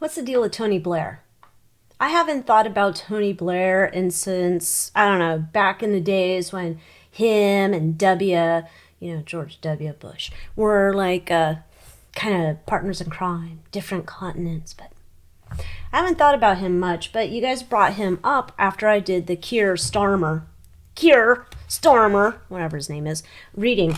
What's the deal with Tony Blair? I haven't thought about Tony Blair since, I don't know, back in the days when him and George W. Bush, were like kind of partners in crime, different continents. But I haven't thought about him much, but you guys brought him up after I did the Keir Starmer, whatever his name is, reading.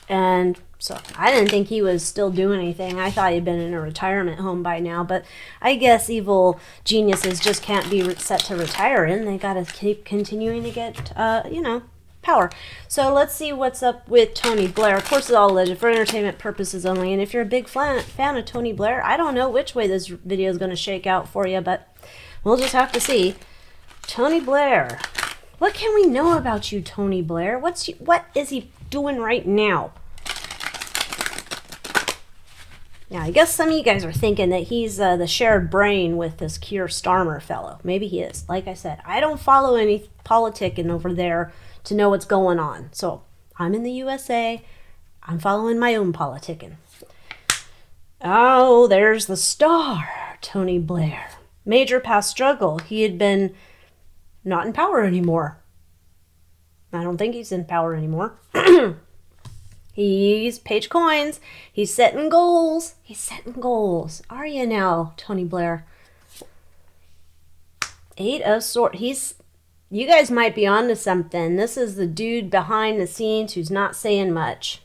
And so I didn't think he was still doing anything. I thought he'd been in a retirement home by now, but I guess evil geniuses just can't be set to retire in. They gotta keep continuing to get, power. So let's see what's up with Tony Blair. Of course, it's all alleged for entertainment purposes only, and if you're a big fan of Tony Blair, I don't know which way this video is going to shake out for you, but we'll just have to see. Tony Blair. What can we know about you, Tony Blair? What is he doing right now? Now, I guess some of you guys are thinking that he's the shared brain with this Keir Starmer fellow. Maybe he is. Like I said, I don't follow any politicking over there to know what's going on. So, I'm in the USA. I'm following my own politicking. Oh, there's the star, Tony Blair. Major past struggle. He had been not in power anymore. I don't think he's in power anymore. He's page coins. He's setting goals. Are you now, Tony Blair? 8 of Swords. You guys might be onto something. This is the dude behind the scenes who's not saying much.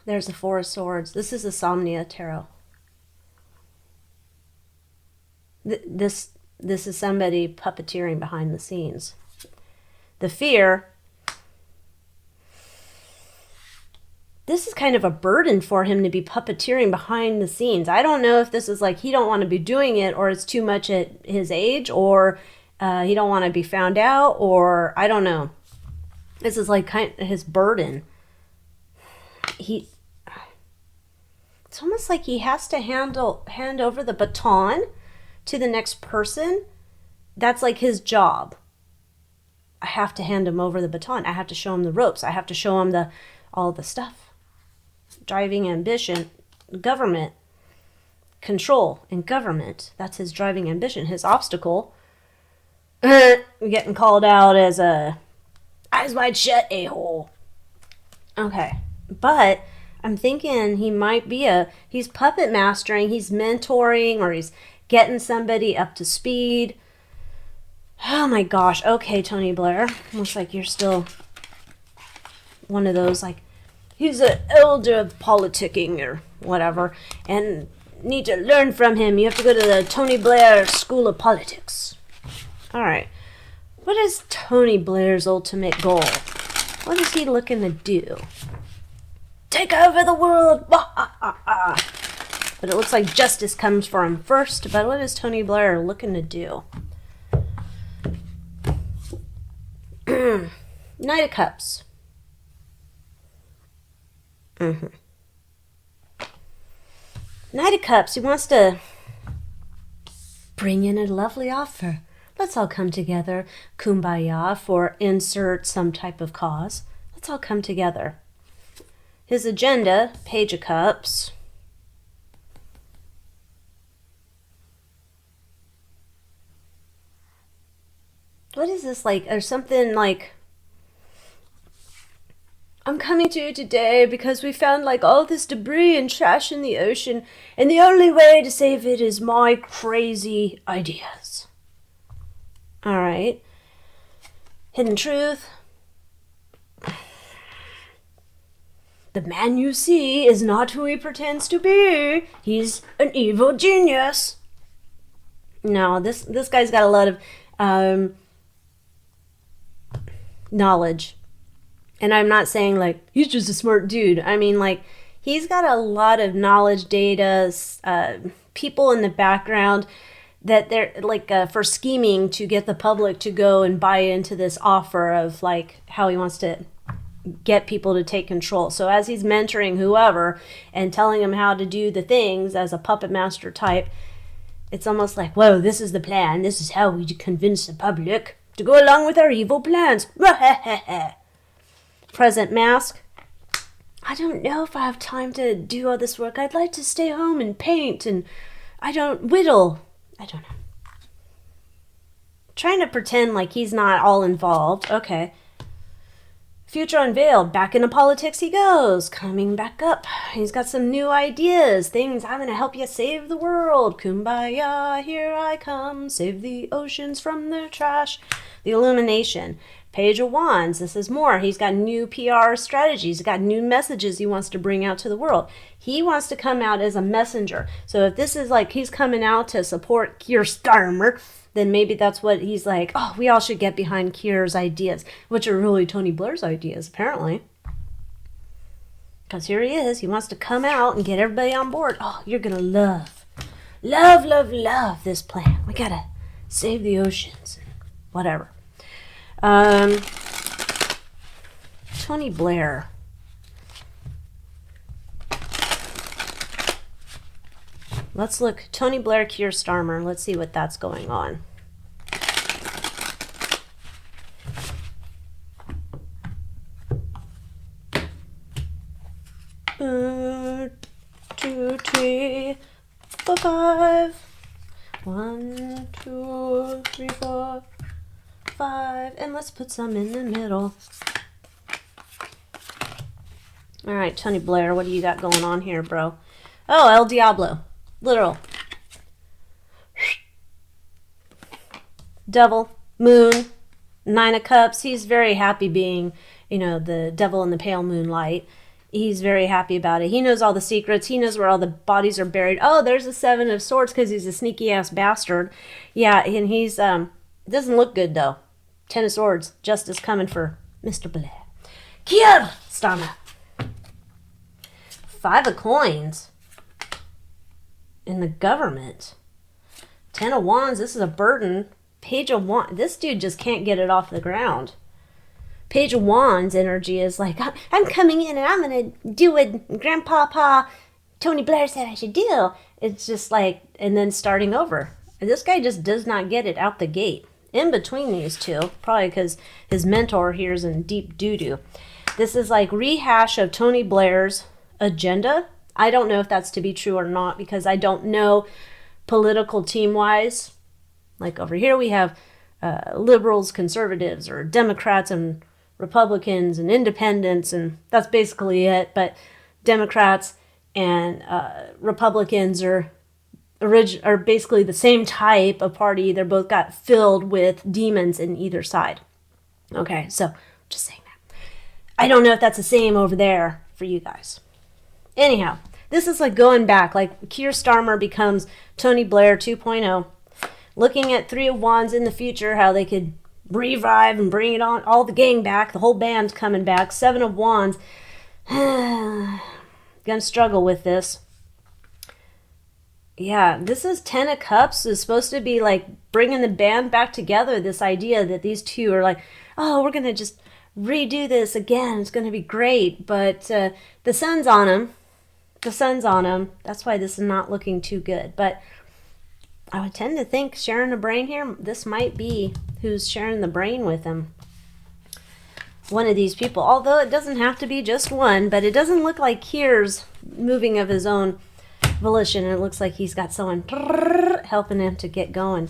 There's the 4 of Swords. This is the Somnia Tarot. This is somebody puppeteering behind the scenes. The Fear. This is kind of a burden for him to be puppeteering behind the scenes. I don't know if this is like he don't want to be doing it, or it's too much at his age, or he don't want to be found out, or I don't know. This is like kind of his burden. It's almost like he has to hand over the baton to the next person. That's like his job. I have to hand him over the baton. I have to show him the ropes. I have to show him all the stuff. Driving ambition, government, control, and government. That's his driving ambition. His obstacle, getting called out as a eyes wide shut a-hole. Okay, but I'm thinking he might be he's puppet mastering, he's mentoring, or he's getting somebody up to speed. Oh my gosh. Okay, Tony Blair. Looks like you're still one of those, like, he's an elder of politicking or whatever, and need to learn from him. You have to go to the Tony Blair School of Politics. All right. What is Tony Blair's ultimate goal? What is he looking to do? Take over the world! But it looks like justice comes for him first. But what is Tony Blair looking to do? Knight of Cups. Knight of Cups, he wants to bring in a lovely offer. Let's all come together. Kumbaya for insert some type of cause. Let's all come together. His agenda, Page of Cups. What is this like? Or something like, I'm coming to you today because we found like all this debris and trash in the ocean, and the only way to save it is my crazy ideas. All right. Hidden truth. The man you see is not who he pretends to be. He's an evil genius. No, this guy's got a lot of knowledge. And I'm not saying like he's just a smart dude. I mean, like, he's got a lot of knowledge, data, people in the background that they're like for scheming to get the public to go and buy into this offer of like how he wants to get people to take control. So as he's mentoring whoever and telling them how to do the things as a puppet master type, it's almost like, whoa, this is the plan. This is how we convince the public to go along with our evil plans. Present mask. I don't know if I have time to do all this work. I'd like to stay home and paint and whittle. I don't know. Trying to pretend like he's not all involved. Okay. Future unveiled. Back into politics he goes. Coming back up. He's got some new ideas. Things. I'm going to help you save the world. Kumbaya, here I come. Save the oceans from their trash. The illumination. Page of Wands. This is more. He's got new PR strategies. He's got new messages he wants to bring out to the world. He wants to come out as a messenger. So if this is like he's coming out to support Keir Starmer, then maybe that's what he's like, oh, we all should get behind Keir's ideas, which are really Tony Blair's ideas, apparently. Because here he is. He wants to come out and get everybody on board. Oh, you're going to love this plan. We got to save the oceans. Whatever. Tony Blair. Let's look. Tony Blair, Keir Starmer. Let's see what that's going on. Two, three, four, five. 1, 2, 3, 4, 5. And let's put some in the middle. All right, Tony Blair, what do you got going on here, bro? Oh, El Diablo. Literal. Devil, moon, 9 of cups. He's very happy being, the devil in the pale moonlight. He's very happy about it. He knows all the secrets. He knows where all the bodies are buried. Oh, there's a 7 of swords because he's a sneaky ass bastard. Yeah, and he's, doesn't look good though. 10 of swords. Justice coming for Mr. Blair. Keir Starmer. 5 of coins. In the government. 10 of wands. This is a burden. Page of wands. This dude just can't get it off the ground. Page of wands energy is like, I'm coming in and I'm going to do what Grandpapa Tony Blair said I should do. It's just like, and then starting over. And this guy just does not get it out the gate. In between these two, probably because his mentor here is in deep doo-doo. This is like rehash of Tony Blair's agenda. I don't know if that's to be true or not because I don't know political team-wise. Like over here we have liberals, conservatives, or Democrats and Republicans and independents, and that's basically it. But Democrats and Republicans are basically the same type of party. They're both got filled with demons in either side. Okay, so just saying that. I don't know if that's the same over there for you guys. Anyhow, this is like going back, like Keir Starmer becomes Tony Blair 2.0, looking at 3 of wands in the future, how they could revive and bring it on, all the gang back, the whole band's coming back. 7 of wands. Gonna struggle with this. Yeah, this is 10 of cups. Is supposed to be like bringing the band back together. This idea that these two are like, oh, we're gonna just redo this again. It's gonna be great. But the sun's on him. The sun's on him. That's why this is not looking too good. But I would tend to think sharing the brain here, this might be who's sharing the brain with him. One of these people. Although it doesn't have to be just one, but it doesn't look like Keir's moving of his own volition. It looks like he's got someone helping him to get going.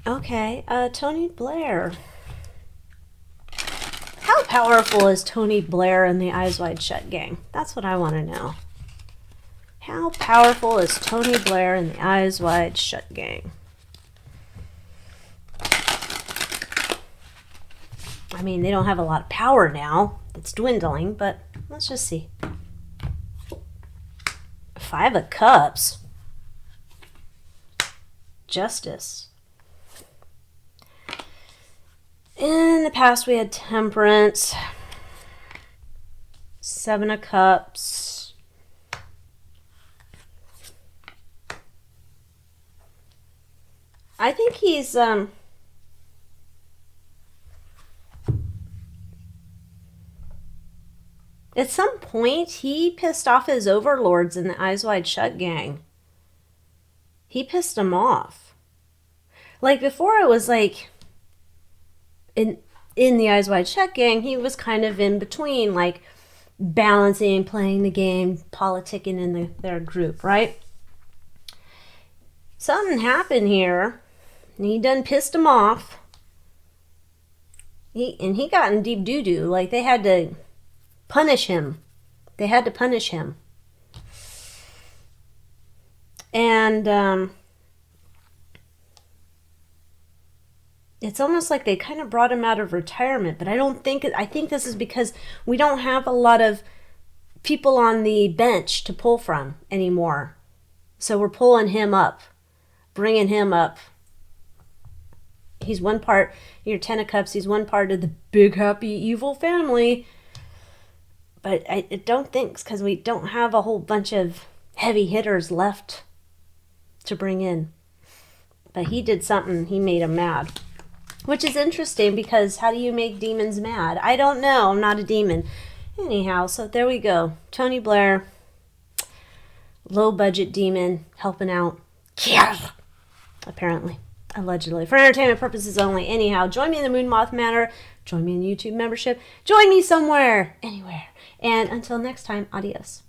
Okay, Tony Blair. How powerful is Tony Blair and the Eyes Wide Shut gang? That's what I want to know. How powerful is Tony Blair and the Eyes Wide Shut gang? I mean, they don't have a lot of power now. It's dwindling, but let's just see. 5 of cups. Justice. In the past, we had temperance. 7 of cups. I think he's, at some point, he pissed off his overlords in the Eyes Wide Shut gang. He pissed them off. Like, before it was like, in the Eyes Wide Shut gang, he was kind of in between, like balancing, playing the game, politicking in their group, right? Something happened here, and he done pissed him off. He got in deep doo-doo. Like, they had to punish him. They had to punish him. And it's almost like they kind of brought him out of retirement. But I think this is because we don't have a lot of people on the bench to pull from anymore. So we're pulling him up, bringing him up. He's one part, your Ten of Cups, he's one part of the big, happy, evil family. But I don't think it's because we don't have a whole bunch of heavy hitters left to bring in. But he did something, he made him mad. Which is interesting, because how do you make demons mad? I don't know, I'm not a demon. Anyhow, so there we go. Tony Blair, low budget demon, helping out. Apparently. Allegedly. For entertainment purposes only. Anyhow, join me in the Moon Moth Manor. Join me in the YouTube membership. Join me somewhere. Anywhere. And until next time, adios.